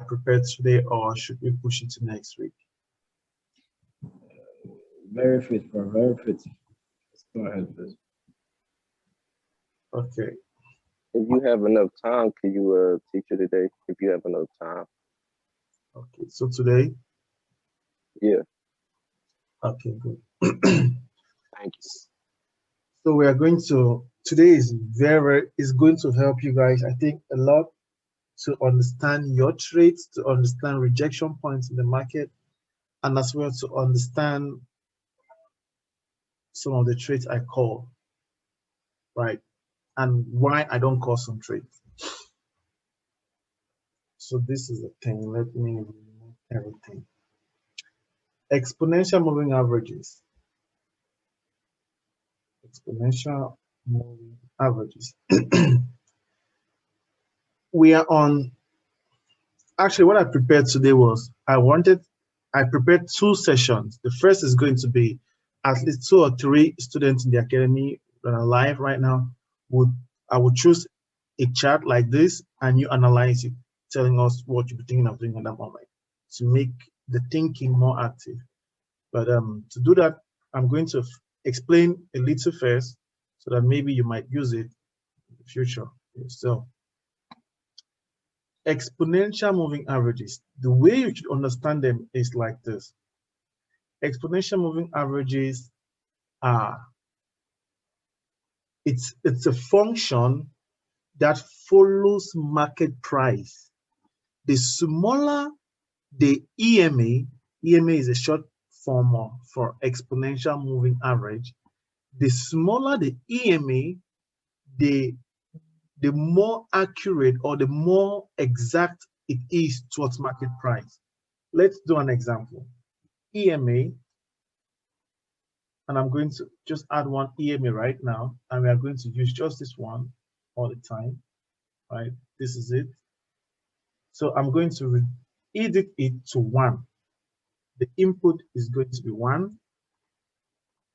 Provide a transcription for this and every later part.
prepared today, or should we push it to next week? Very fit, bro. Very fit. Let's go ahead, please. Okay. If you have enough time, can you teach it today? If you have enough time. Okay. So today. Yeah. Okay. Good. Thank you. So we are going to, today is going to help you guys, I think, a lot to understand your trades, to understand rejection points in the market, and as well to understand some of the trades I call, right? And why I don't call some trades. So this is the thing. Let me remove everything. Exponential moving averages. Exponential moving averages. We are on, actually what I prepared today was, I prepared 2 sessions. The first is going to be at least 2 or 3 students in the academy that are live right now. I would choose a chart like this and you analyze it, telling us what you're thinking of doing at that moment to make the thinking more active. But to do that, I'm going to explain a little first so that maybe you might use it in the future yourself. Exponential moving averages, the way you should understand them is like this. Exponential moving averages are, it's a function that follows market price. The smaller the EMA is a short form for exponential moving average. The smaller the EMA, the more accurate or the more exact it is towards market price. Let's do an example. EMA, and I'm going to just add one EMA right now, and we are going to use just this one all the time, right? This is it. So I'm going to edit it to 1. The input is going to be 1.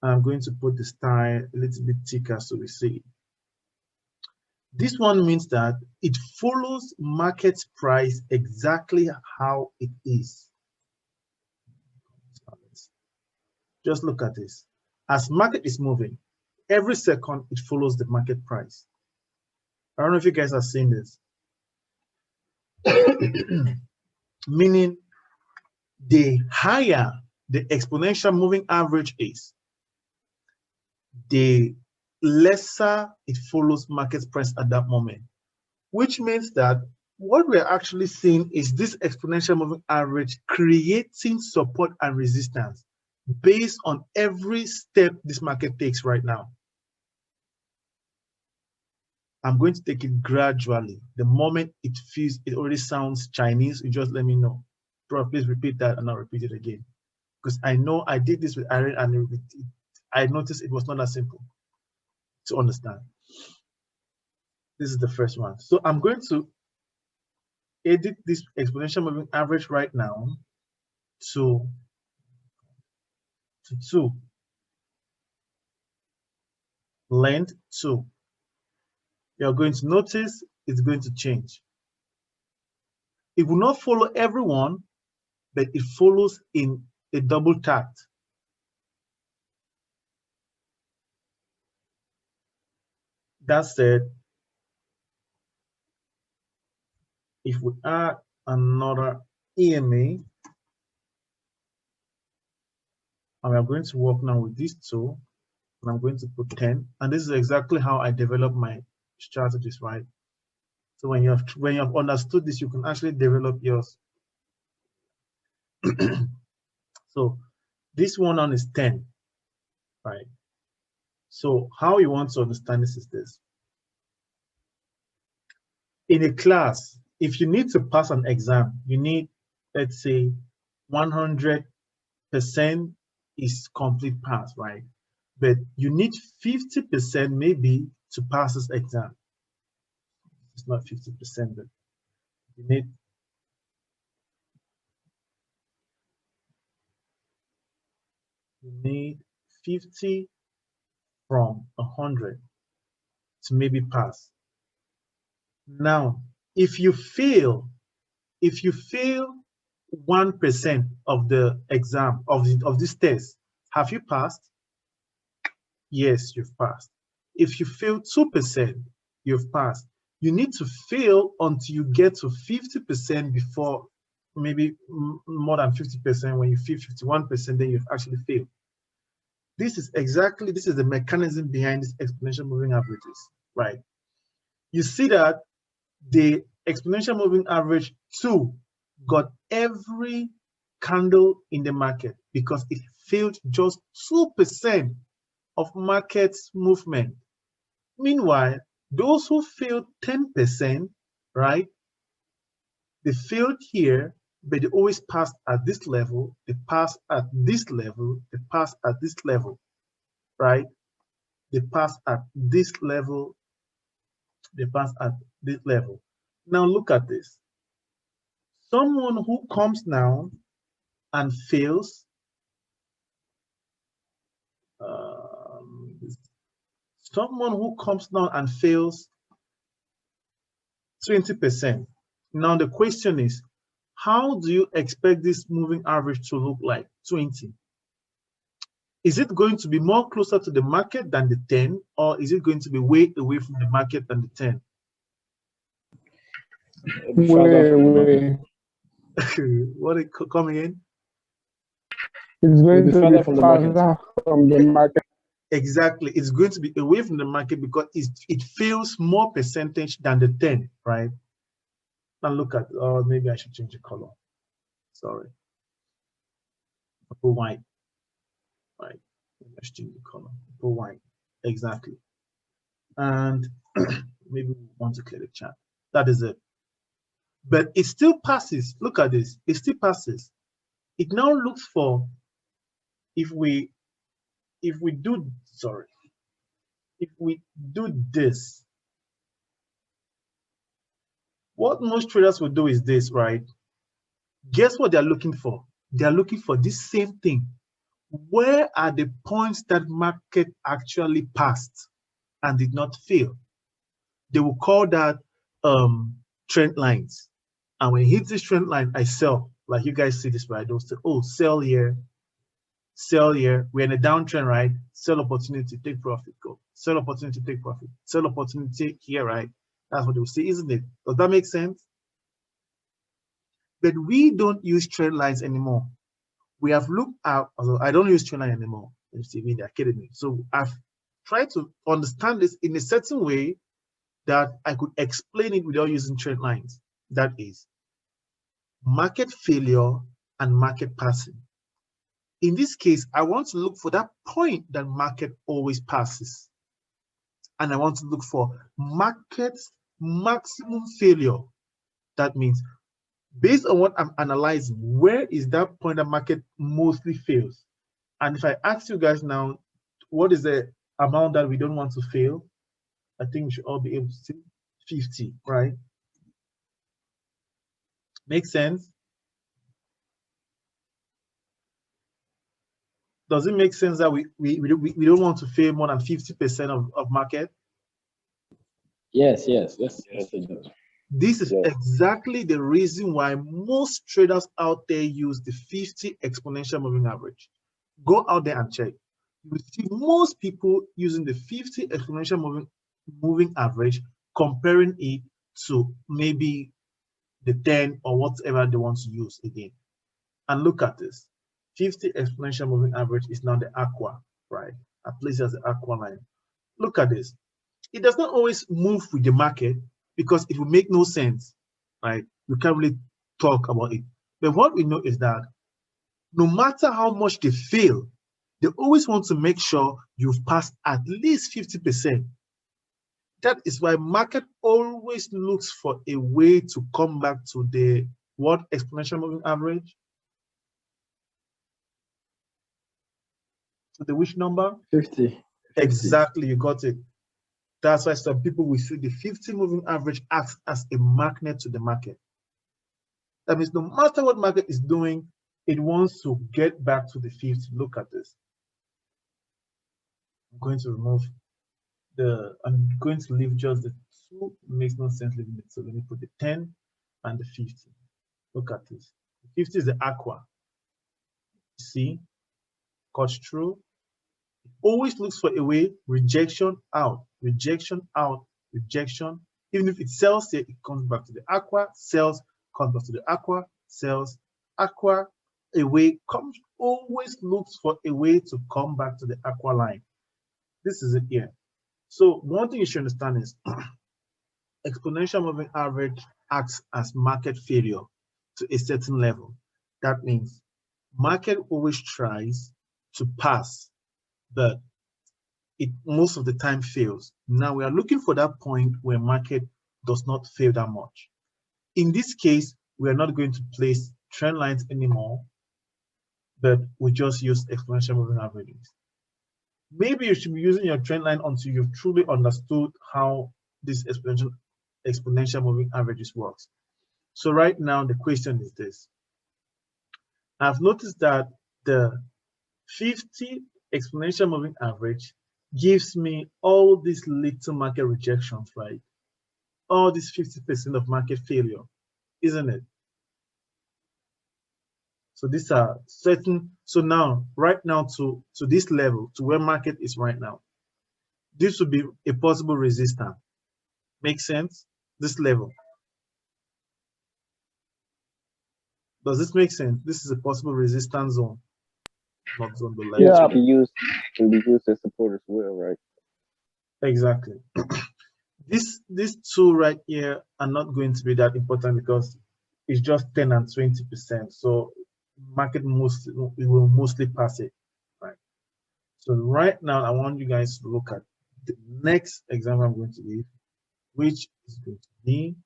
I'm going to put the style a little bit thicker so we see it. This one means that it follows market price exactly how it is. Just look at this. As market is moving, every second it follows the market price. I don't know if you guys have seen this. Meaning, the higher the exponential moving average is, the lesser it follows market price at that moment, which means that what we're actually seeing is this exponential moving average creating support and resistance based on every step this market takes right now. I'm going to take it gradually. The moment it feels, it already sounds Chinese, you just let me know. Bro, please repeat that and I'll repeat it again. Because I know I did this with Aaron and I noticed it was not that simple to understand. This is the first one. So I'm going to edit this exponential moving average right now to 2. Length 2. You're going to notice it's going to change. It will not follow everyone, but it follows in a double tact. That said, if we add another EMA, and we are going to work now with these 2, and I'm going to put 10, and this is exactly how I develop my strategies, right? So when you have understood this, you can actually develop yours. So this one on is 10, right? So how you want to understand this is this. In a class, if you need to pass an exam, you need, let's say, 100% is complete pass, right? But you need 50% maybe to pass this exam. It's not 50%, but you need 50 from 100 to maybe pass. Now, if you fail if you fail 1% of the exam of this test, have you passed? Yes, you've passed. If you fail 2%, you've passed. You need to fail until you get to 50% before, maybe more than 50%. When you feel 51%, then you've actually failed. This is the mechanism behind this exponential moving averages, right? You see that the exponential moving average 2 got every candle in the market because it failed just 2% of market movement. Meanwhile, those who failed 10%, right? They failed here, but they always passed at this level, they passed at this level, they passed at this level, right? They passed at this level, they passed at this level. Now look at this. Someone who comes now and fails, someone who comes now and fails 20%. Now the question is, how do you expect this moving average to look like? 20. Is it going to be more closer to the market than the 10, or is it going to be way away from the market than the 10? Way. What is coming in? It's going Maybe to further be from the market. farther from the market. Exactly. It's going to be away from the market because it fails more percentage than the 10, right? Now look at, or maybe I should change the color. Sorry. I'll put white. Right. Let's change the color. Put white. Exactly. And maybe we want to clear the chat. That is it. But it still passes. Look at this. It still passes. It now looks for, if we do this, what most traders will do is this, right? Guess what they're looking for? They're looking for this same thing. Where are the points that market actually passed and did not fail? They will call that trend lines. And when it hits this trend line, I sell. Like you guys see this, right? They'll say, oh, sell here, sell here. We're in a downtrend, right? Sell opportunity, take profit, go. Sell opportunity, take profit. Sell opportunity here, right? That's what they'll say, isn't it? Does that make sense? But we don't use trend lines anymore. We have looked at, although I don't use trend line anymore in the academy. So I've tried to understand this in a certain way that I could explain it without using trend lines. That is market failure and market passing. In this case, I want to look for that point that market always passes. And I want to look for market maximum failure. That means based on what I'm analyzing, where is that point that market mostly fails? And if I ask you guys now, what is the amount that we don't want to fail? I think we should all be able to see 50, right? Makes sense? Does it make sense that we don't want to fail more than 50% of market? Yes, it does. This is exactly the reason why most traders out there use the 50 exponential moving average. Go out there and check. You will see most people using the 50 exponential moving average, comparing it to maybe the 10 or whatever they want to use again. And look at this. 50 exponential moving average is now the aqua, right? I place it as the aqua line. Look at this. It does not always move with the market because it will make no sense, right? We can't really talk about it. But what we know is that no matter how much they fail, they always want to make sure you've passed at least 50%. That is why market always looks for a way to come back to the what exponential moving average? To the which number? 50. Exactly, you got it. That's why some people will see the 50 moving average acts as a magnet to the market. That means no matter what market is doing, it wants to get back to the 50. Look at this. I'm going to remove I'm going to leave just the 2. It makes no sense leaving it. So let me put the 10 and the 50. Look at this. 50 is the aqua. See, cut through. Always looks for a way, rejection out, rejection out, rejection. Even if it sells here, it comes back to the aqua, sells, comes back to the aqua, sells, aqua, away, comes, always looks for a way to come back to the aqua line. This is it here. So one thing you should understand is exponential moving average acts as market failure to a certain level. That means market always tries to pass, but it most of the time fails. Now we are looking for that point where market does not fail that much. In this case, we are not going to place trend lines anymore, but we just use exponential moving averages. Maybe you should be using your trend line until you've truly understood how this exponential moving averages works. So right now the question is this. I've noticed that the 50 exponential moving average gives me all these little market rejections, right? All this 50% of market failure, isn't it? So these are certain. So now, right now, to this level, to where market is right now, this would be a possible resistance. Make sense? This level. Does this make sense? This is a possible resistance zone, not zone, but level. Yes, Yeah. it can be used as support as well, right? Exactly. These two right here are not going to be that important because it's just 10 and 20%. So market it will mostly pass it, right? So right now I want you guys to look at the next example I'm going to give, which is going to be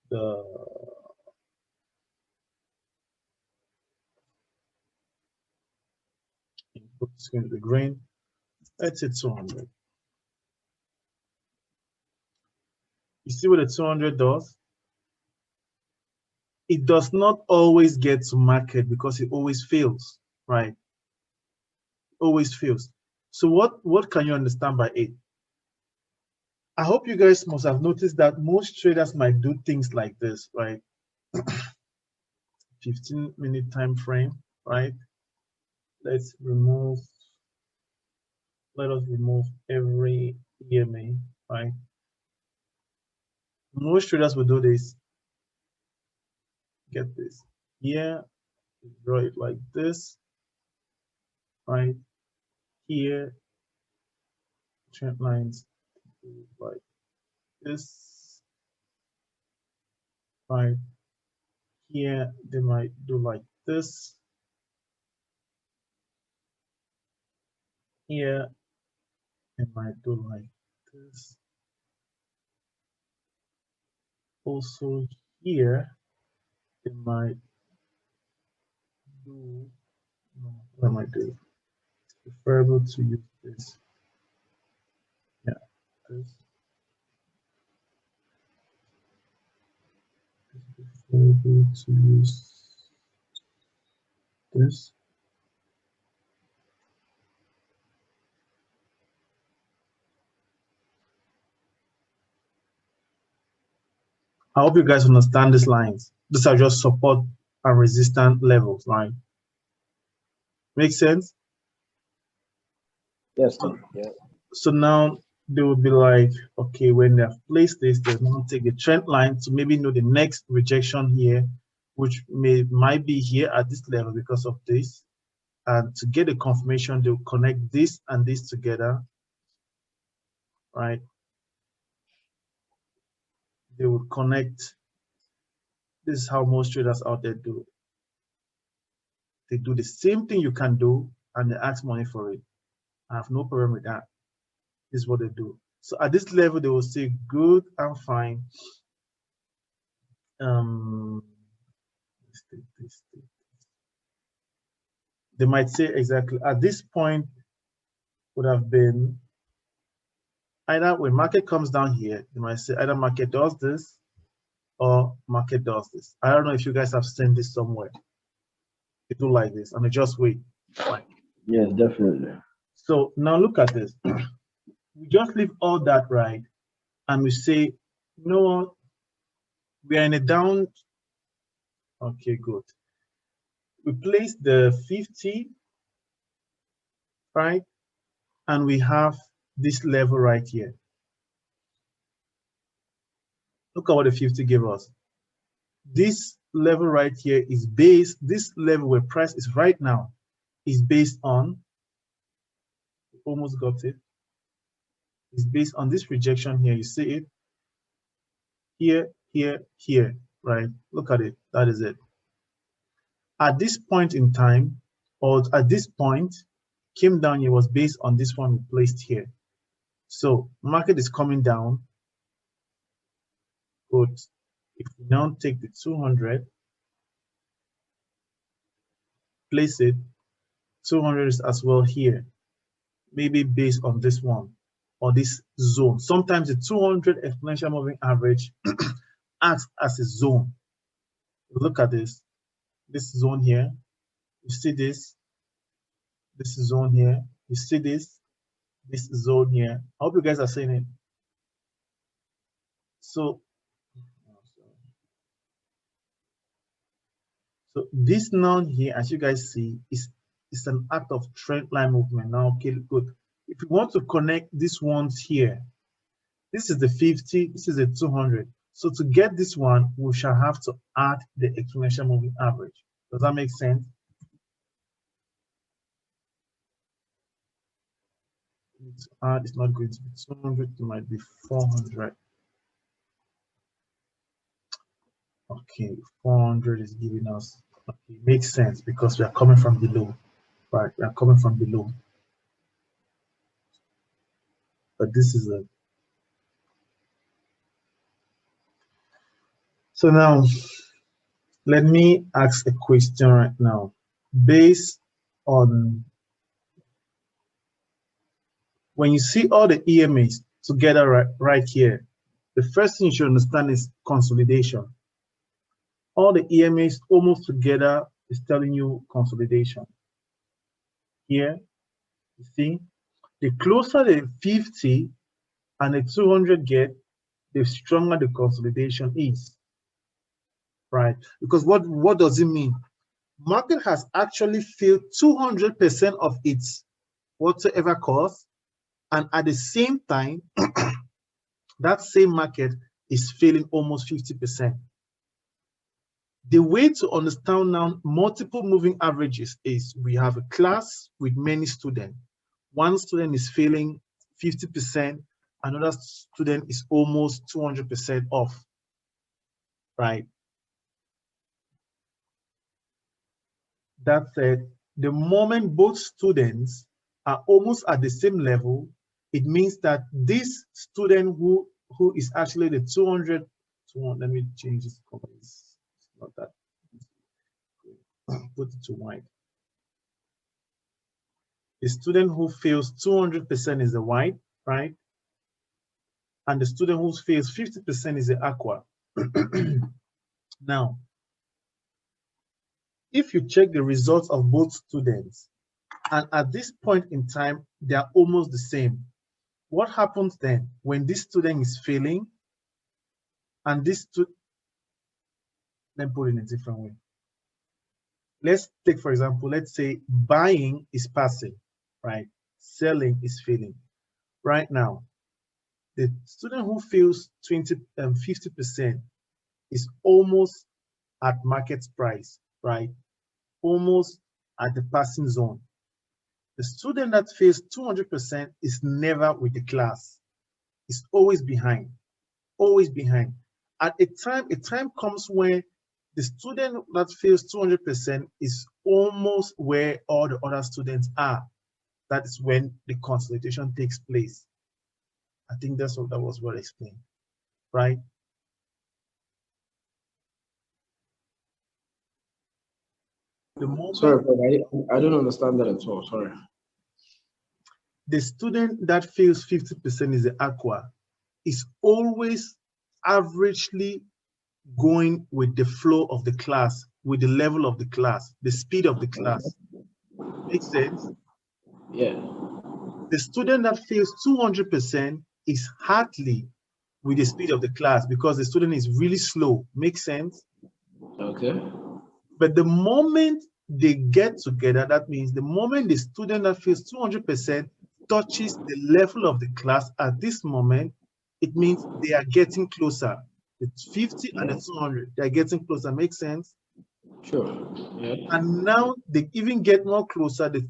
the input is going to be green. Let's say 200. You see what the 200 does? It does not always get to market because it always fails, right? Always fails. So what can you understand by it? I hope you guys must have noticed that most traders might do things like this, right? 15-minute time frame, right? Let us remove every EMA, right? Most traders will do this. Get this. Here, draw it like this, right? Here, trend lines like this, right? Here, they might do like this. Here, they might do like this. Also here, they might do, no, what am I doing? It's preferable to use this. Yeah, this. It's preferable to use this. I hope you guys understand these lines. These are just support and resistance levels, right? Make sense? Yes, sir. Yeah. So now they will be like, okay, when they have placed this, they'll now take the trend line to maybe know the next rejection here, which might be here at this level because of this. And to get a confirmation, they'll connect this and this together, right? They will connect. This is how most traders out there do. They do the same thing you can do, and they ask money for it. I have no problem with that. This is what they do. So at this level, they will say good and fine. They might say exactly at this point would have been either when market comes down here, they might say either market does this or market does this. I don't know if you guys have seen this somewhere. They do like this and they just wait. Fine. Yes, definitely. So now look at this. We just leave all that right and we say, you know what? We are in a down Okay, good. We place the 50, right? And we have this level right here. Look at what the 50 gave us. This level right here is based, this level where price is right now is based on, almost got it, is based on this rejection here. You see it? Here, here, here, right? Look at it. That is it. At this point in time, or at this point, came down here was based on this one we placed here. So market is coming down. Good. If we now take the 200, place it, 200 is as well here, maybe based on this one or this zone. Sometimes the 200 exponential moving average acts as a zone. Look at this zone here. You see this zone here. You see this zone here. I hope you guys are seeing it. So this now here, as you guys see, is an act of trend line movement. Now, okay, good. If you want to connect these ones here, this is the 50, this is the 200. So to get this one, we shall have to add the exponential moving average. Does that make sense? To add, it's not going to be 200, it might be 400. Okay, 400 is giving us, okay, makes sense because we are coming from below, right? We are coming from below. But this is a, so now let me ask a question right now. Based on, when you see all the EMAs together right here, the first thing you should understand is consolidation. All the EMAs almost together is telling you consolidation. Here, you see, the closer the 50 and the 200 get, the stronger the consolidation is, right? Because what does it mean? Market has actually filled 200% of its whatsoever cost, and at the same time, that same market is failing almost 50%. The way to understand now multiple moving averages is we have a class with many students. One student is failing 50%, another student is almost 200% off, right? That said, the moment both students are almost at the same level, it means that this student who is actually the 200, let me change this color. It's not that. Put it to white. The student who fails 200% is the white, right? And the student who fails 50% is the aqua. Now, if you check the results of both students, and at this point in time, they are almost the same. What happens then when this student is failing and this student, let me put it in a different way. Let's take, for example, let's say buying is passing, right? Selling is failing. Right now, the student who fails 50% is almost at market price, right? Almost at the passing zone. The student that fails 200% is never with the class. It's always behind, always behind. At a time comes when the student that fails 200% is almost where all the other students are. That is when the consolidation takes place. I think that was well explained, right? The moment, Sorry, but I don't understand that at all. Sorry. the student that fails 50% is the aqua, is always averagely going with the flow of the class, with the level of the class, the speed of the class. Makes sense? Yeah. The student that fails 200% is hardly with the speed of the class because the student is really slow. Makes sense? Okay. But the moment they get together, that means the moment the student that feels 200% touches the level of the class at this moment, it means they are getting closer. The 50 and the 200, they are getting closer. Makes sense? Sure. Yeah. And now they even get more closer. The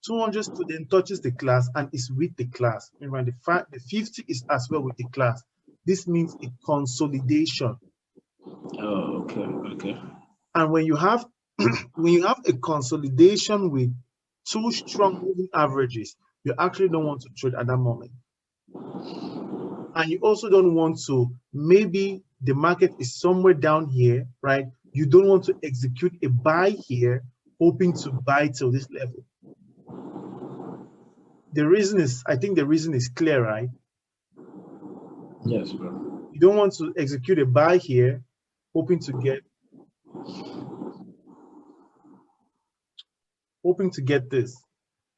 200 student touches the class and is with the class. Remember, the 50 is as well with the class. This means a consolidation. Oh, okay. Okay. And when you have a consolidation with two strong moving averages, you actually don't want to trade at that moment. And you also don't want to, maybe the market is somewhere down here, right? You don't want to execute a buy here, hoping to buy till this level. The reason is, I think the reason is clear, right? Yes, bro. You don't want to execute a buy here, hoping to get this.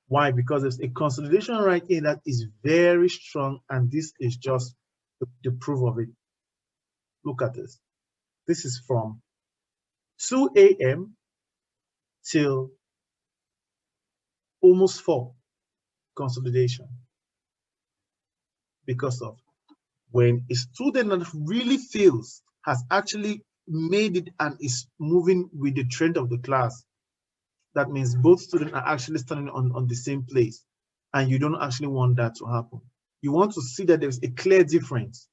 Why? Because there's a consolidation right here that is very strong, and this is just the proof of it. Look at this. This is from 2 a.m. till almost 4 consolidation. Because of when a student that really feels has actually made it and is moving with the trend of the class, that means both students are actually standing on the same place, and you don't actually want that to happen. You want to see that there's a clear difference.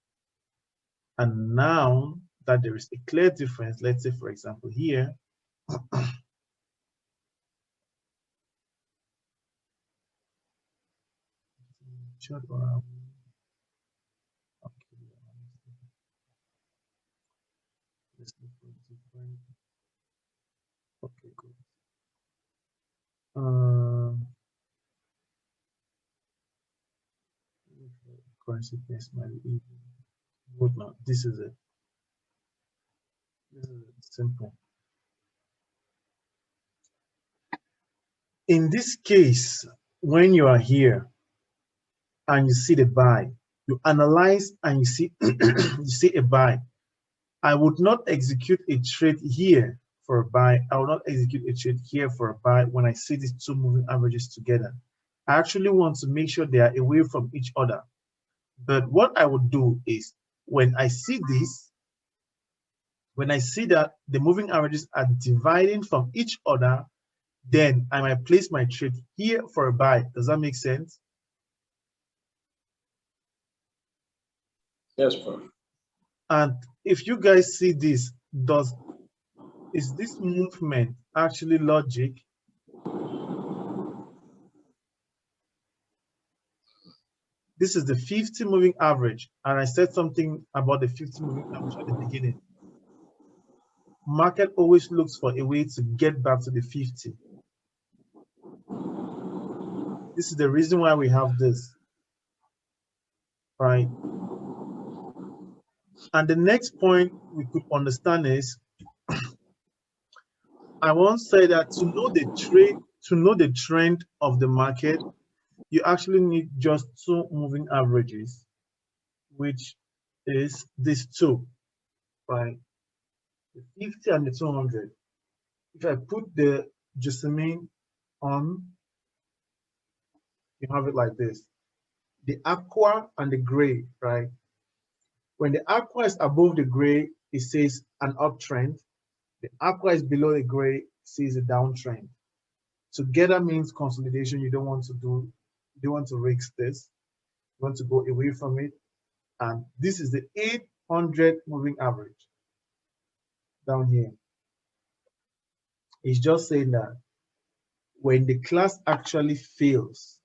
And now that there is a clear difference, let's say, for example, here, okay, good. Currency pace might be even. Good now. This is it. This is simple. In this case, when you are here and you see the buy, you analyze and you see you see a buy. I would not execute a trade here for a buy. I will not execute a trade here for a buy when I see these two moving averages together. I actually want to make sure they are away from each other. But what I would do is when I see this, when I see that the moving averages are dividing from each other, then I might place my trade here for a buy. Does that make sense? Yes, bro. And if you guys see this, is this movement actually logic? This is the 50 moving average, and I said something about the 50 moving average at the beginning. Market always looks for a way to get back to the 50. This is the reason why we have this, right? And the next point we could understand is, I once said that to know the trend of the market, you actually need just two moving averages, which is these two, right? The 50 and the 200. If I put the Jessamine on, you have it like this. The aqua and the gray, right? When the aqua is above the gray, it says an uptrend. The aqua is below the gray, it says a downtrend. Together means consolidation. You don't want to risk this. You want to go away from it. And this is the 800 moving average down here. It's just saying that when the class actually fails,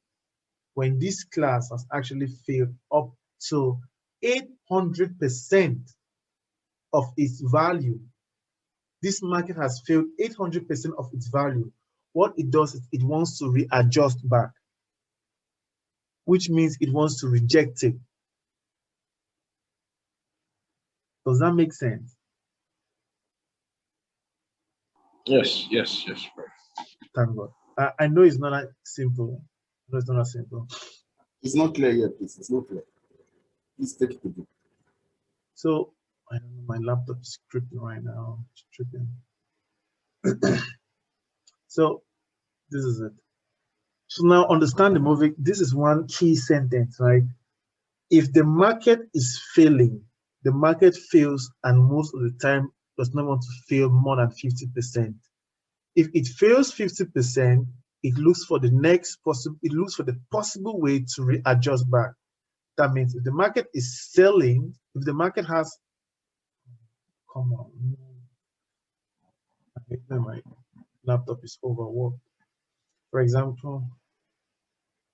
when this class has actually failed up to 800% of its value, this market has failed 800% of its value. What it does is it wants to readjust back, which means it wants to reject it. Does that make sense? Yes, bro. Thank God. I know it's not that simple. No, it's not that simple. It's not clear yet, please. It's not clear. Please take it again. So I don't know, my laptop is tripping right now. It's tripping. So this is it. So now understand the movie. This is one key sentence, right? If the market is failing, the market fails, and most of the time does not want to fail more than 50%. If it fails 50%, it looks for the next possible, it looks for the possible way to readjust back. That means if the market is selling, if the market has, come on, my laptop is overworked. For example,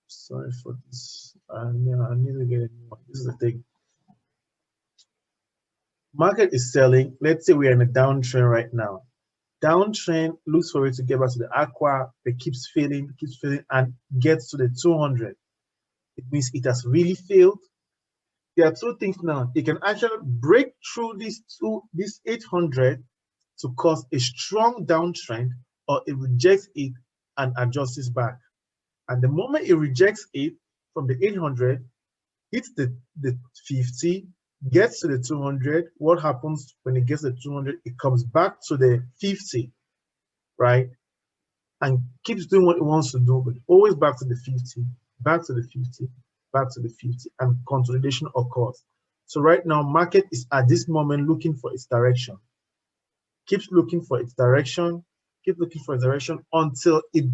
sorry for this. I need to get a new one. This is the thing. Market is selling. Let's say we are in a downtrend right now. Downtrend looks for it to get back to the aqua, it keeps failing, and gets to the 200. It means it has really failed. There are two things now. It can actually break through this 800 to cause a strong downtrend, or it rejects it and adjusts back. And the moment it rejects it from the 800, hits the 50, gets to the 200. What happens when it gets to the 200? It comes back to the 50, right? And keeps doing what it wants to do, but always back to the 50, back to the 50, back to the 50, and consolidation occurs. So right now, market is at this moment looking for its direction. Keeps looking for its direction, keep looking for its direction until it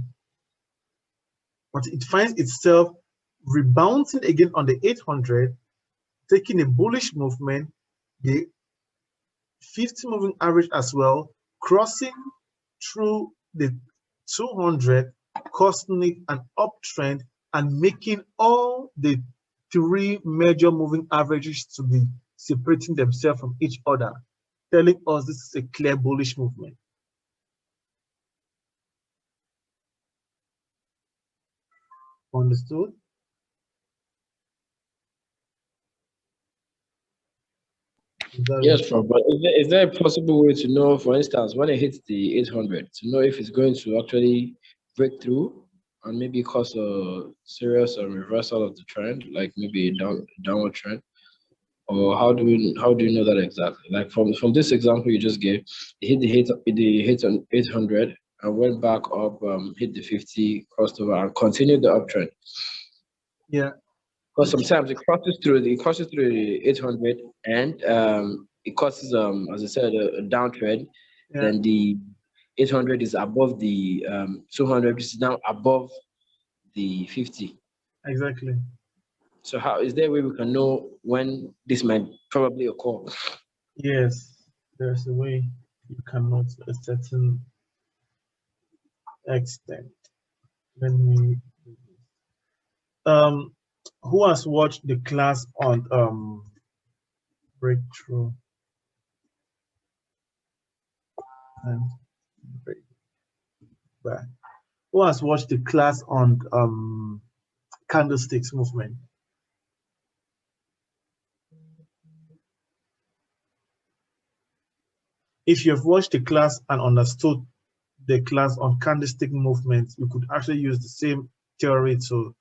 finds itself rebounding again on the 800, taking a bullish movement, the 50 moving average as well, crossing through the 200, causing it an uptrend and making all the three major moving averages to be separating themselves from each other, telling us this is a clear bullish movement. Understood? Yes, bro, but is there a possible way to know, for instance, when it hits the 800, to know if it's going to actually break through and maybe cause a serious reversal of the trend, like maybe a downward trend? Or how do you know that exactly? Like from this example you just gave, it hit on 800 and went back up, hit the 50, crossed over and continued the uptrend. Yeah. Because sometimes it crosses through the 800 and it causes as I said a downtrend. Yeah. Then the 800 is above the 200, which is now above the 50. Exactly. So how is there a way we can know when this might probably occur? Yes, there's a way you can note a certain extent. Let me who has watched the class on breakthrough and breakback? Who has watched the class on candlesticks movement? If you have watched the class and understood the class on candlestick movements, you could actually use the same theory to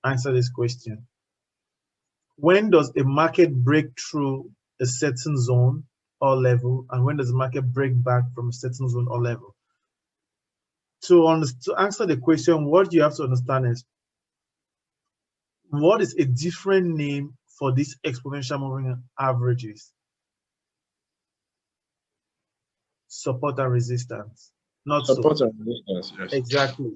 answer this question. When does a market break through a certain zone or level, and when does the market break back from a certain zone or level? To answer the question, what you have to understand is what is a different name for these exponential moving averages? Support and resistance. Not Support so. and resistance, yes. Exactly.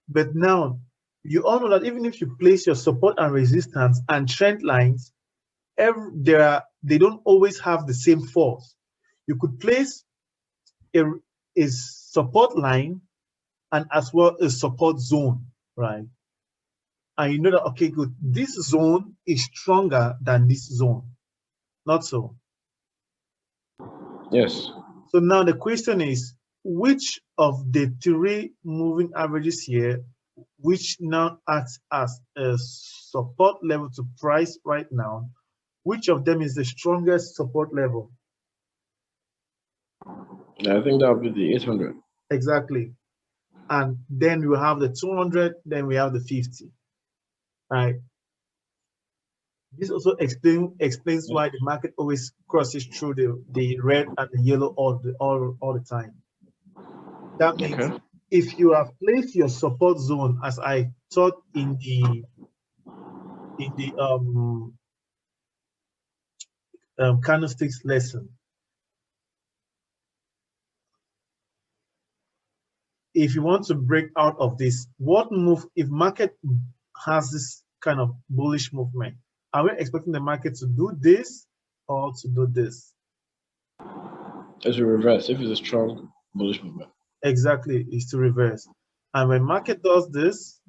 But now you all know that even if you place your support and resistance and trend lines, they don't always have the same force. You could place a support line and as well a support zone, right? And you know that, okay, good, this zone is stronger than this zone. Not so. Yes. So now the question is, which of the three moving averages here, which now acts as a support level to price right now, which of them is the strongest support level? Yeah, I think that would be the 800. Exactly. And then we have the 200, then we have the 50, right? This also explains why the market always crosses through the red and the yellow all the time. That means Okay. if you have placed your support zone, as I taught in the candlesticks lesson, if you want to break out of this, what move, if market has this kind of bullish movement, are we expecting the market to do this or to do this? It's a reverse. If it's a strong bullish movement. Exactly, is to reverse. And when market does this,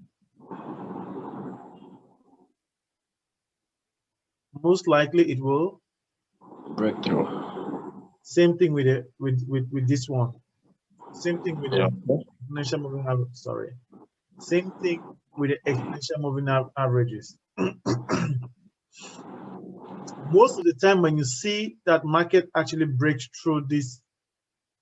most likely it will Breakthrough. same thing with it with this one. Same thing with Yeah. the exponential moving average. Sorry. Same thing with the exponential moving averages. Most of the time when you see that market actually breaks through this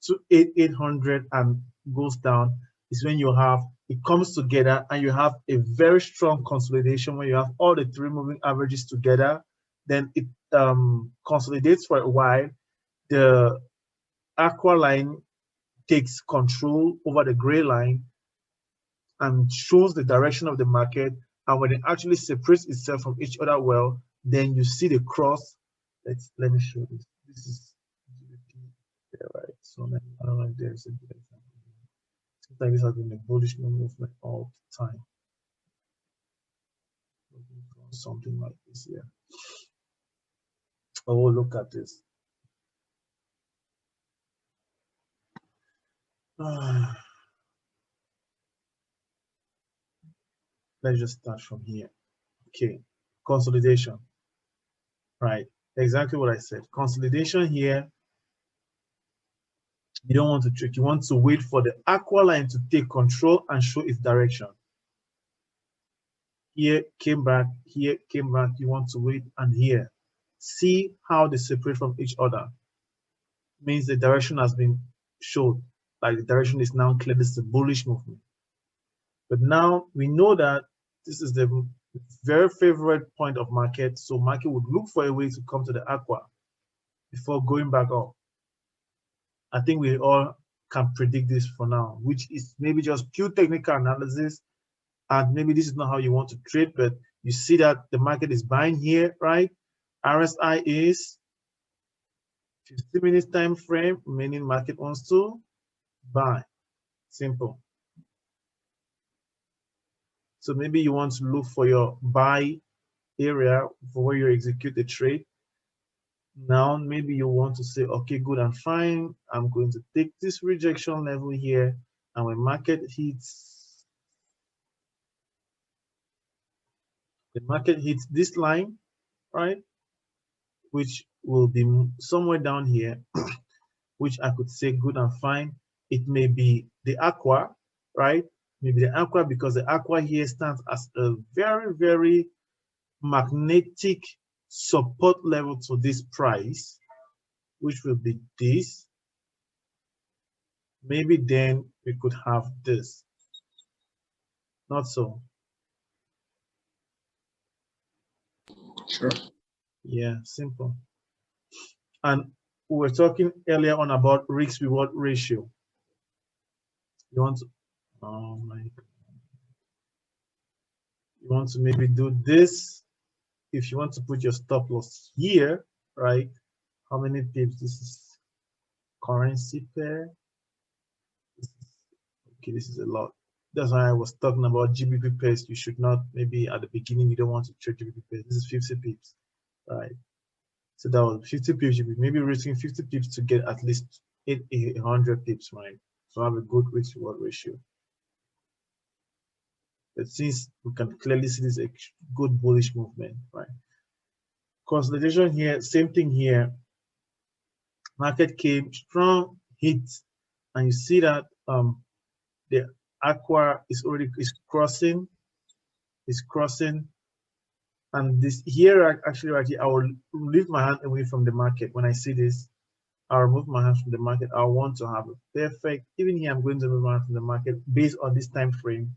to 800 and goes down is when you have it comes together and you have a very strong consolidation. When you have all the three moving averages together, then it consolidates for a while. The aqua line takes control over the gray line and shows the direction of the market. And when it actually separates itself from each other well, then you see the cross. Let me show this. This is yeah, right. So I don't know if there's a good example. Sometimes this has been a bullish movement all the time. Something like this here. Oh, look at this. Let's just start from here. Okay, consolidation. Right, exactly what I said. Consolidation here. You don't want to trick. You want to wait for the aqua line to take control and show its direction. Here came back, here came back. You want to wait and here. See how they separate from each other. Means the direction has been shown. Like the direction is now clear. This is a bullish movement. But now we know that this is the very favorite point of market. So market would look for a way to come to the aqua before going back up. I think we all can predict this for now, which is maybe just pure technical analysis. And maybe this is not how you want to trade, but you see that the market is buying here, right? RSI is 50 minutes time frame, meaning market wants to buy. Simple. So maybe you want to look for your buy area for where you execute the trade. Now maybe you want to say, okay, good and fine. I'm going to take this rejection level here, and when market hits this line, right, which will be somewhere down here, which I could say good and fine. It may be the aqua, right? Maybe the aqua, because the aqua here stands as a very, very magnetic support level to this price, which will be this. Maybe then we could have this. Not so. Sure. Yeah, simple. And we were talking earlier on about risk reward ratio. You want to, oh my God. You want to maybe do this. If you want to put your stop loss here, right? How many pips? This is currency pair. Okay, this is a lot. That's why I was talking about GBP pairs. You should not, maybe at the beginning, you don't want to trade GBP pairs. This is 50 pips, right? So that was 50 pips. You maybe risking 50 pips to get at least 800 pips, right? So have a good risk reward ratio. But since we can clearly see this a good bullish movement, right? Consolidation here, same thing here. Market came strong hit, and you see that the aqua is crossing, and this here actually right here, I will leave my hand away from the market. When I see this, I'll remove my hand from the market. I want to have a perfect, even here I'm going to remove my hand from the market based on this time frame.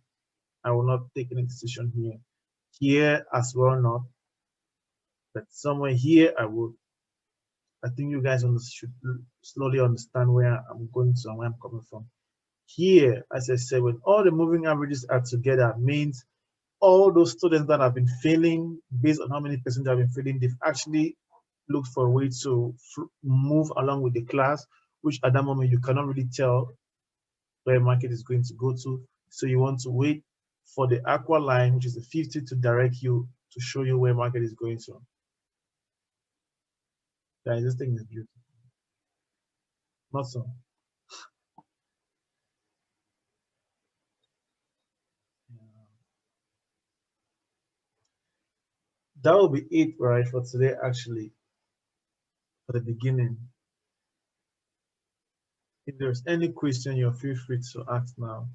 I will not take any decision here. Here as well not, but somewhere here I would. I think you guys should slowly understand where I'm going to and where I'm coming from. here, as I said, when all the moving averages are together, means all those students that have been failing, based on how many percent have been failing, they've actually looked for a way to move along with the class, which at that moment you cannot really tell where market is going to go to. So you want to wait for the aqua line, which is the 50, to direct you, to show you where market is going to. Guys, this thing is beautiful. Not so. That will be it, right, for today, actually, for the beginning. If there's any question, you're feel free to ask now.